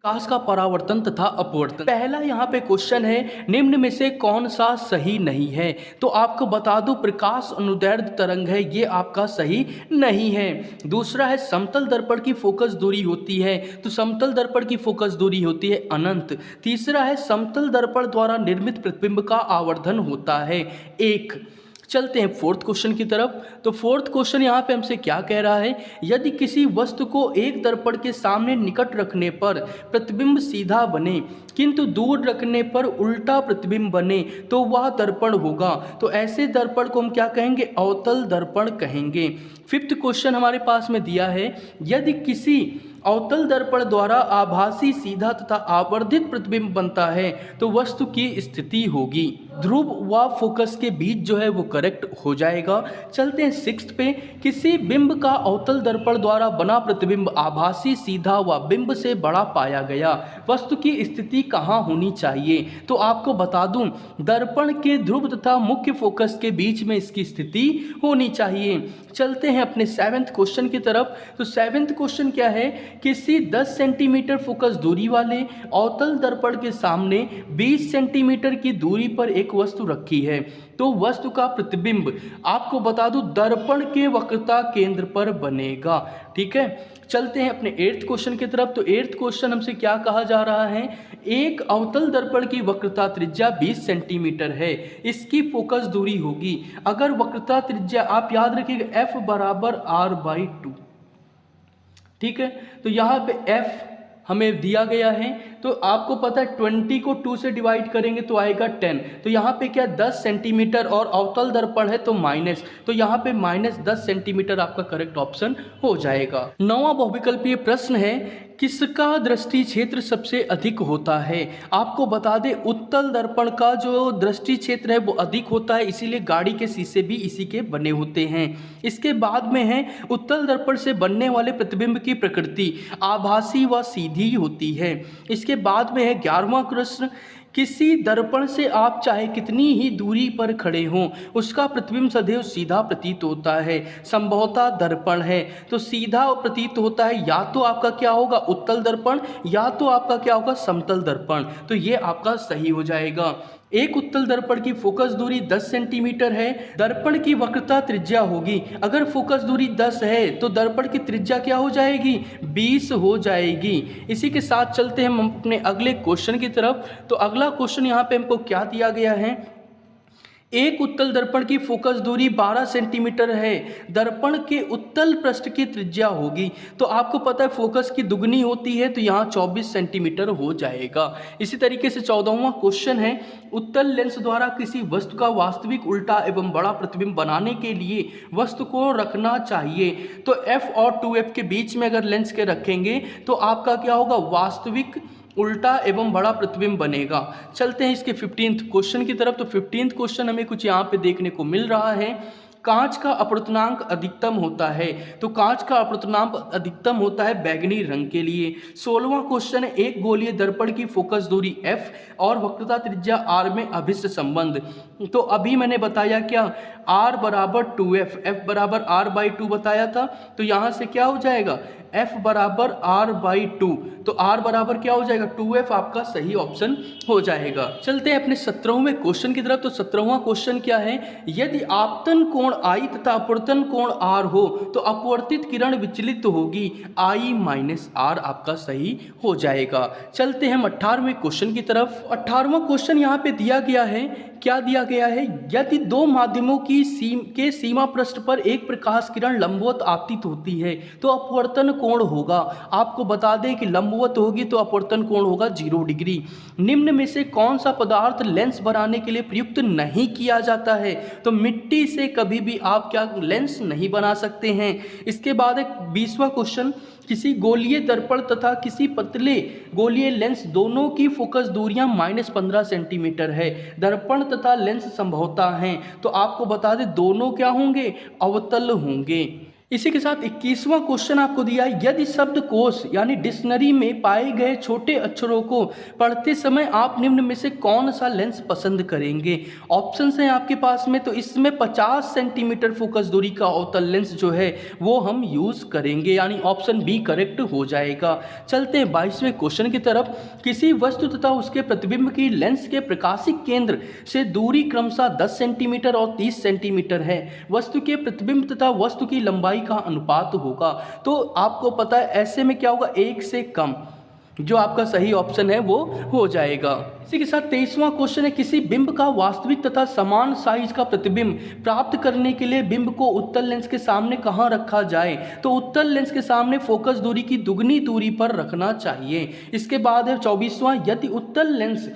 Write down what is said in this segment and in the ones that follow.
प्रकाश का परावर्तन तथा अपवर्तन। पहला यहाँ पे क्वेश्चन है, निम्न में से कौन सा सही नहीं है। तो आपको बता दूं, प्रकाश अनुदैर्ध्य तरंग है, ये आपका सही नहीं है। दूसरा है, समतल दर्पण की फोकस दूरी होती है, तो समतल दर्पण की फोकस दूरी होती है अनंत। तीसरा है, समतल दर्पण द्वारा निर्मित प्रतिबिंब का आवर्धन होता है 1। चलते हैं फोर्थ क्वेश्चन की तरफ। तो फोर्थ क्वेश्चन यहाँ पे हमसे क्या कह रहा है, यदि किसी वस्तु को एक दर्पण के सामने निकट रखने पर प्रतिबिंब सीधा बने किंतु दूर रखने पर उल्टा प्रतिबिंब बने तो वह दर्पण होगा। तो ऐसे दर्पण को हम क्या कहेंगे, अवतल दर्पण कहेंगे। फिफ्थ क्वेश्चन हमारे पास में दिया है, यदि किसी अवतल दर्पण द्वारा आभासी सीधा तथा आवर्धित प्रतिबिंब बनता है तो वस्तु की स्थिति होगी। ध्रुव व फोकस के बीच जो है वो करेक्ट हो जाएगा। चलते हैं सिक्स्थ पे, किसी बिंब का अवतल दर्पण द्वारा बना प्रतिबिंब आभासी सीधा व बिंब से बड़ा पाया गया, वस्तु की स्थिति कहाँ होनी चाहिए। तो आपको बता दूं, दर्पण के ध्रुव तथा मुख्य फोकस के बीच में इसकी स्थिति होनी चाहिए। चलते हैं अपने सेवेंथ क्वेश्चन की तरफ। तो सेवेंथ क्वेश्चन क्या है, किसी 10 सेंटीमीटर फोकस दूरी वाले अवतल दर्पण के सामने 20 सेंटीमीटर की दूरी पर एक वस्तु रखी है, तो वस्तु का प्रतिबिंब आपको बता दूं दर्पण के वक्रता केंद्र पर बनेगा। ठीक है, चलते हैं अपने 8th क्वेश्चन की तरफ। तो 8th क्वेश्चन हमसे क्या कहा जा रहा है, एक अवतल दर्पण की वक्रता त्रिज्या 20 सेंटीमीटर है, इसकी फोकस दूरी होगी, अगर वक्रता त्रिज्या आप याद रखिएगा f बराबर r/2। ठीक है, तो यहाँ पे f हमें दिया गया है, तो आपको पता है 20 को 2 से डिवाइड करेंगे तो आएगा 10। तो यहाँ पे क्या 10 सेंटीमीटर और अवतल दर्पण है तो माइनस, तो यहाँ पे -10 सेंटीमीटर आपका करेक्ट ऑप्शन हो जाएगा। 9वां बहुविकल्पीय प्रश्न है, किसका दृष्टि क्षेत्र सबसे अधिक होता है। आपको बता दें, उत्तल दर्पण का जो दृष्टि क्षेत्र है वो अधिक होता है, इसीलिए गाड़ी के शीशे भी इसी के बने होते हैं। इसके बाद में है, उत्तल दर्पण से बनने वाले प्रतिबिंब की प्रकृति आभासी व सीधी होती है। इसके बाद में है 11वां प्रश्न, किसी दर्पण से आप चाहे कितनी ही दूरी पर खड़े हों उसका प्रतिबिंब सदैव सीधा प्रतीत होता है, संभवतः दर्पण है तो सीधा प्रतीत होता है, या तो आपका क्या होगा उत्तल दर्पण या तो आपका क्या होगा समतल दर्पण। तो ये आपका सही हो जाएगा। एक उत्तल दर्पण की फोकस दूरी 10 सेंटीमीटर है, दर्पण की वक्रता त्रिज्या होगी, अगर फोकस दूरी 10 है तो दर्पण की त्रिज्या क्या हो जाएगी, 20 हो जाएगी। इसी के साथ चलते हैं हम अपने अगले क्वेश्चन की तरफ। तो अगला क्वेश्चन यहाँ पे हमको क्या दिया गया है, एक उत्तल दर्पण की फोकस दूरी 12 सेंटीमीटर है, दर्पण के उत्तल पृष्ठ की त्रिज्या होगी, तो आपको पता है फोकस की दुगनी होती है तो यहाँ 24 सेंटीमीटर हो जाएगा। इसी तरीके से 14वां क्वेश्चन है, उत्तल लेंस द्वारा किसी वस्तु का वास्तविक उल्टा एवं बड़ा प्रतिबिंब बनाने के लिए वस्तु को रखना चाहिए, तो f और 2f के बीच में अगर लेंस के रखेंगे तो आपका क्या होगा, वास्तविक उल्टा एवं बड़ा प्रतिबिंब बनेगा। चलते हैं इसके 15th क्वेश्चन की तरफ। तो 15th क्वेश्चन हमें कुछ यहाँ पे देखने को मिल रहा है, कांच का अपवर्तनांक अधिकतम होता है, तो कांच का अपवर्तनांक अधिकतम होता है बैगनी रंग के लिए। 16वां क्वेश्चन है, एक गोलीय दर्पण की फोकस दूरी f और वक्रता त्रिज्या r में अभिष्ट संबंध। तो अभी मैंने बताया क्या, r बराबर 2f, f बराबर r/2 बताया था, तो यहाँ से क्या हो जाएगा f बराबर r/2, तो r बराबर क्या हो जाएगा 2f, आपका सही ऑप्शन हो जाएगा। चलते हैं अपने 17वें क्वेश्चन की तरफ। तो 17वां क्वेश्चन क्या है, यदि आपतन कोण I तथा अपवर्तन कोण R हो तो अपवर्तित किरण विचलित होगी, I माइनस R आपका सही हो जाएगा। चलते हैं हम 18वें क्वेश्चन की तरफ। 18वां क्वेश्चन यहाँ पे दिया गया है, क्या दिया गया है, यदि दो माध्यमों की सीमा पृष्ठ पर एक प्रकाश किरण लंबवत आपतित होती है तो अपवर्तन कोण होगा। आपको बता दें कि लंबवत होगी तो अपवर्तन कोण होगा 0 डिग्री। निम्न में से कौन सा पदार्थ लेंस बनाने के लिए प्रयुक्त नहीं किया जाता है, तो मिट्टी से कभी भी आप क्या लेंस नहीं बना सकते हैं। इसके बाद एक 20वां क्वेश्चन, किसी गोलीय दर्पण तथा किसी पतले गोलीय लेंस दोनों की फोकस दूरियां -15 सेंटीमीटर है, दर्पण तथा लेंस संभवतः हैं, तो आपको बता दें दोनों क्या होंगे, अवतल होंगे। इसी के साथ 21वां क्वेश्चन आपको दिया है, यदि शब्दकोश यानी डिक्शनरी में पाए गए छोटे अक्षरों को पढ़ते समय आप निम्न में से कौन सा लेंस पसंद करेंगे। ऑप्शंस हैं आपके पास में, तो इसमें 50 सेंटीमीटर फोकस दूरी का अवतल लेंस जो है वो हम यूज़ करेंगे, यानी ऑप्शन बी करेक्ट हो जाएगा। चलते हैं 22वें क्वेश्चन की तरफ। किसी वस्तु तथा उसके प्रतिबिंब की लेंस के प्रकाशिक केंद्र से दूरी क्रमशः 10 सेंटीमीटर और 30 सेंटीमीटर है। वस्तु के प्रतिबिंब तथा वस्तु की लंबाई का अनुपात होगा। तो आपको पता है ऐसे में क्या होगा, एक से कम, जो आपका सही ऑप्शन है वो हो जाएगा। इसी के साथ 23वां क्वेश्चन है, किसी बिंब का वास्तविक तथा समान साइज का प्रतिबिंब प्राप्त करने के लिए बिंब को उत्तल लेंस के सामने कहाँ रखा जाए। तो उत्तल लेंस के सामने फोकस दूरी की दुगनी दूरी पर रखना चाहिए। इसके बाद है 24वां, यदि उत्तल लेंस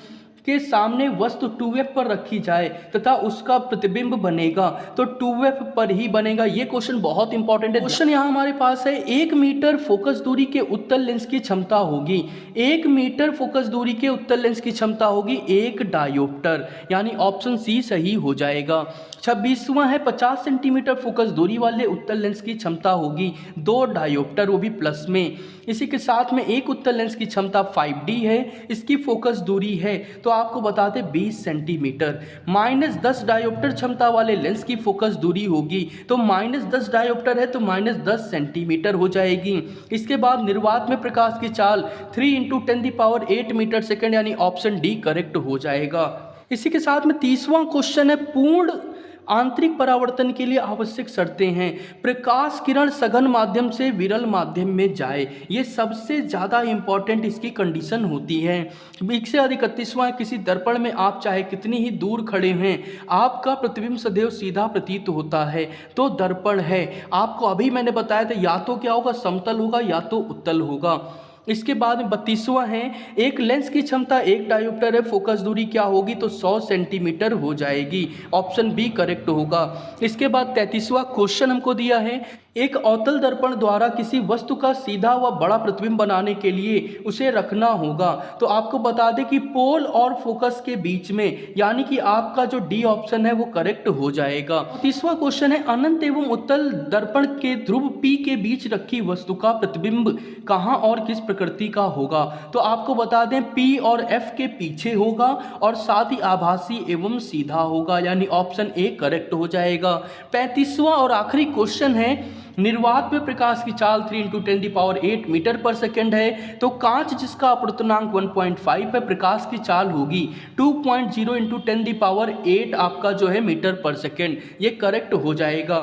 के सामने वस्तु 2f पर रखी जाए तथा उसका प्रतिबिंब बनेगा तो 2f पर ही बनेगा। ये क्वेश्चन बहुत इंपॉर्टेंट है। क्वेश्चन यहाँ हमारे पास है, 1 मीटर फोकस दूरी के उत्तल लेंस की क्षमता होगी। 1 मीटर फोकस दूरी के उत्तल लेंस की क्षमता होगी 1 डायोप्टर, यानी ऑप्शन सी सही हो जाएगा। 26वां है, 50 सेंटीमीटर फोकस दूरी वाले उत्तल लेंस की क्षमता होगी 2 डायोप्टर, वो भी प्लस में। इसी के साथ में एक उत्तल लेंस की क्षमता 5D है, इसकी फोकस दूरी है तो आपको बता दें 20 सेंटीमीटर। -10 डायोप्टर क्षमता वाले लेंस की फोकस दूरी होगी, तो -10 डायोप्टर है तो -10 सेंटीमीटर हो जाएगी। इसके बाद निर्वात में प्रकाश की चाल 3 × 10⁸ मीटर सेकेंड, यानी ऑप्शन डी करेक्ट हो जाएगा। इसी के साथ में 30वां क्वेश्चन है, पूर्ण आंतरिक परावर्तन के लिए आवश्यक शर्तें हैं। प्रकाश किरण सघन माध्यम से विरल माध्यम में जाए, ये सबसे ज़्यादा इंपॉर्टेंट इसकी कंडीशन होती है। एक से अधिक 31वां, किसी दर्पण में आप चाहे कितनी ही दूर खड़े हैं आपका प्रतिबिंब सदैव सीधा प्रतीत होता है, तो दर्पण है। आपको अभी मैंने बताया था या तो क्या होगा, समतल होगा या तो उत्तल होगा। इसके बाद में 32वां है, एक लेंस की क्षमता 1 डायोप्टर है, फोकस दूरी क्या होगी तो 100 सेंटीमीटर हो जाएगी, ऑप्शन बी करेक्ट होगा। इसके बाद 33वां क्वेश्चन हमको दिया है, एक अवतल दर्पण द्वारा किसी वस्तु का सीधा व बड़ा प्रतिबिंब बनाने के लिए उसे रखना होगा। तो आपको बता दें कि पोल और फोकस के बीच में, यानी कि आपका जो डी ऑप्शन है वो करेक्ट हो जाएगा। 30वां क्वेश्चन है, अनंत एवं उत्तल दर्पण के ध्रुव P के बीच रखी वस्तु का प्रतिबिंब कहाँ और किस प्रकृति का होगा। तो आपको बता दें P और F के पीछे होगा और साथ ही आभासी एवं सीधा होगा, यानी ऑप्शन ए करेक्ट हो जाएगा। 35वां और आखिरी क्वेश्चन है, निर्वात में प्रकाश की चाल 3 × 10⁸ मीटर पर सेकेंड है, तो कांच जिसका अपवर्तनांक 1.5 है, प्रकाश की चाल होगी 2.0 × 10⁸ आपका जो है मीटर पर सेकेंड, ये करेक्ट हो जाएगा।